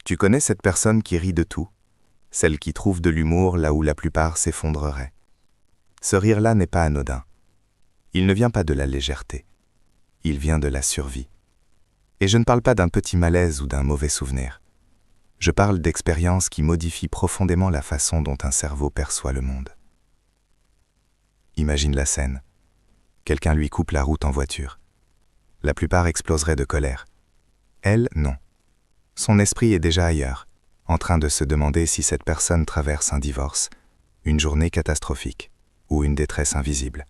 Tu connais cette personne qui rit de tout, celle qui trouve de l'humour là où la plupart s'effondreraient. Ce rire-là n'est pas anodin. Il ne vient pas de la légèreté. Il vient de la survie. Et je ne parle pas d'un petit malaise ou d'un mauvais souvenir. Je parle d'expériences qui modifient profondément la façon dont un cerveau perçoit le monde. Imagine la scène. Quelqu'un lui coupe la route en voiture. La plupart exploseraient de colère. Elle, non. Son esprit est déjà ailleurs, en train de se demander si cette personne traverse un divorce, une journée catastrophique ou une détresse invisible.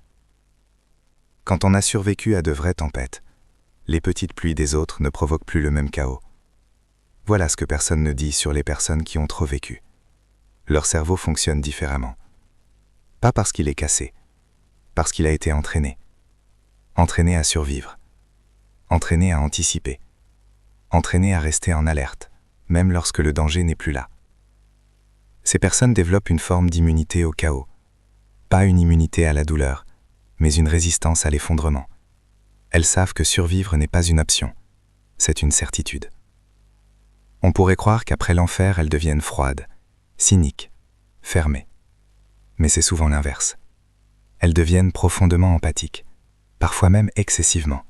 Quand on a survécu à de vraies tempêtes, les petites pluies des autres ne provoquent plus le même chaos. Voilà ce que personne ne dit sur les personnes qui ont trop vécu. Leur cerveau fonctionne différemment. Pas parce qu'il est cassé, parce qu'il a été entraîné. Entraîné à survivre. Entraîné à anticiper. Entraîné à rester en alerte, même lorsque le danger n'est plus là. Ces personnes développent une forme d'immunité au chaos. Pas une immunité à la douleur, mais une résistance à l'effondrement. Elles savent que survivre n'est pas une option, c'est une certitude. On pourrait croire qu'après l'enfer, elles deviennent froides, cyniques, fermées. Mais c'est souvent l'inverse. Elles deviennent profondément empathiques, parfois même excessivement.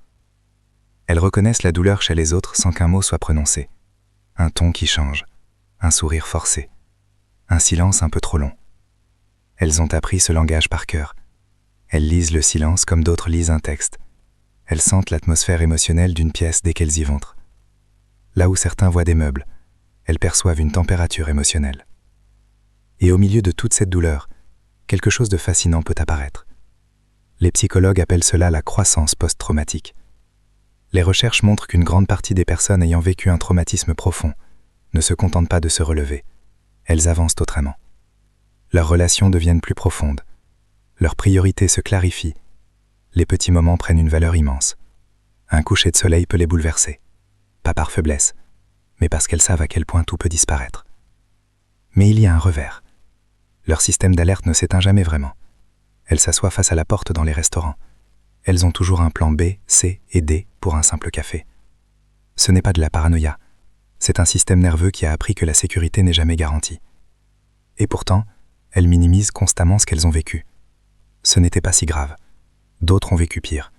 Elles reconnaissent la douleur chez les autres sans qu'un mot soit prononcé. Un ton qui change, un sourire forcé, un silence un peu trop long. Elles ont appris ce langage par cœur. Elles lisent le silence comme d'autres lisent un texte. Elles sentent l'atmosphère émotionnelle d'une pièce dès qu'elles y vont. Là où certains voient des meubles, elles perçoivent une température émotionnelle. Et au milieu de toute cette douleur, quelque chose de fascinant peut apparaître. Les psychologues appellent cela la croissance post-traumatique. Les recherches montrent qu'une grande partie des personnes ayant vécu un traumatisme profond ne se contentent pas de se relever, elles avancent autrement. Leurs relations deviennent plus profondes, leurs priorités se clarifient, les petits moments prennent une valeur immense. Un coucher de soleil peut les bouleverser, pas par faiblesse, mais parce qu'elles savent à quel point tout peut disparaître. Mais il y a un revers. Leur système d'alerte ne s'éteint jamais vraiment. Elles s'assoient face à la porte dans les restaurants. Elles ont toujours un plan B, C et D pour un simple café. Ce n'est pas de la paranoïa. C'est un système nerveux qui a appris que la sécurité n'est jamais garantie. Et pourtant, elles minimisent constamment ce qu'elles ont vécu. Ce n'était pas si grave. D'autres ont vécu pire.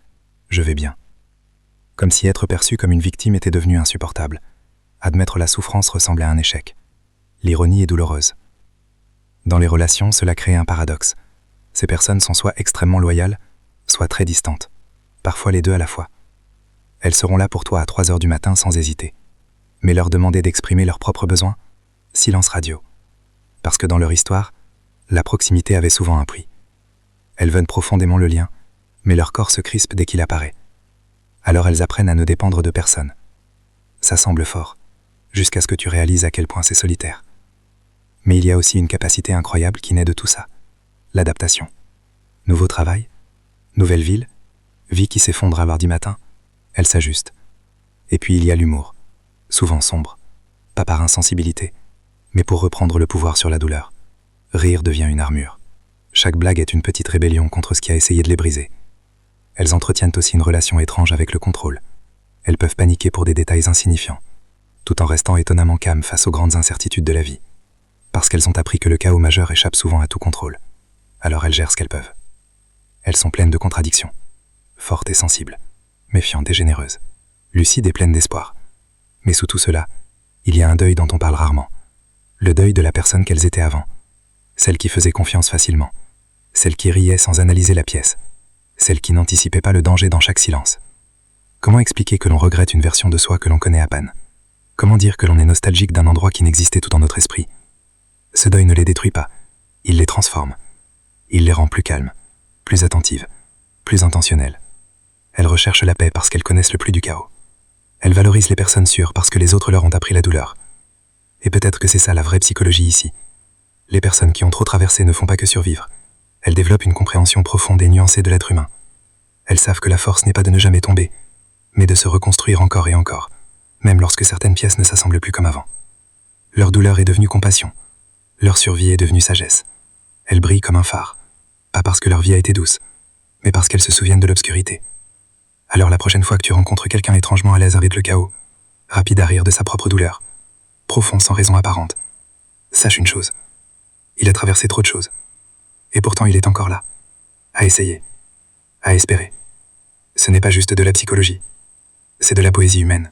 Je vais bien. Comme si être perçu comme une victime était devenu insupportable. Admettre la souffrance ressemblait à un échec. L'ironie est douloureuse. Dans les relations, cela crée un paradoxe. Ces personnes sont soit extrêmement loyales, soit très distantes. Parfois les deux à la fois. Elles seront là pour toi à 3 heures du matin sans hésiter. Mais leur demander d'exprimer leurs propres besoins, silence radio. Parce que dans leur histoire, la proximité avait souvent un prix. Elles veulent profondément le lien, mais leur corps se crispe dès qu'il apparaît. Alors elles apprennent à ne dépendre de personne. Ça semble fort, jusqu'à ce que tu réalises à quel point c'est solitaire. Mais il y a aussi une capacité incroyable qui naît de tout ça. L'adaptation. Nouveau travail, nouvelle ville, vie qui s'effondre à mardi matin, elle s'ajuste. Et puis il y a l'humour, souvent sombre, pas par insensibilité, mais pour reprendre le pouvoir sur la douleur. Rire devient une armure. Chaque blague est une petite rébellion contre ce qui a essayé de les briser. Elles entretiennent aussi une relation étrange avec le contrôle. Elles peuvent paniquer pour des détails insignifiants, tout en restant étonnamment calmes face aux grandes incertitudes de la vie. Parce qu'elles ont appris que le chaos majeur échappe souvent à tout contrôle. Alors elles gèrent ce qu'elles peuvent. Elles sont pleines de contradictions, fortes et sensibles, méfiantes et généreuses, lucides et pleines d'espoir. Mais sous tout cela, il y a un deuil dont on parle rarement. Le deuil de la personne qu'elles étaient avant. Celle qui faisait confiance facilement. Celle qui riait sans analyser la pièce. Celle qui n'anticipait pas le danger dans chaque silence. Comment expliquer que l'on regrette une version de soi que l'on connaît à peine? Comment dire que l'on est nostalgique d'un endroit qui n'existait tout dans notre esprit? Ce deuil ne les détruit pas, il les transforme. Il les rend plus calmes, plus attentives, plus intentionnelles. Elles recherchent la paix parce qu'elles connaissent le plus du chaos. Elles valorisent les personnes sûres parce que les autres leur ont appris la douleur. Et peut-être que c'est ça la vraie psychologie ici. Les personnes qui ont trop traversé ne font pas que survivre. Elles développent une compréhension profonde et nuancée de l'être humain. Elles savent que la force n'est pas de ne jamais tomber, mais de se reconstruire encore et encore, même lorsque certaines pièces ne s'assemblent plus comme avant. Leur douleur est devenue compassion. Leur survie est devenue sagesse. Elles brillent comme un phare, pas parce que leur vie a été douce, mais parce qu'elles se souviennent de l'obscurité. Alors la prochaine fois que tu rencontres quelqu'un étrangement à l'aise avec le chaos, rapide à rire de sa propre douleur, profond sans raison apparente. Sache une chose. Il a traversé trop de choses. Et pourtant il est encore là. À essayer. À espérer. Ce n'est pas juste de la psychologie. C'est de la poésie humaine.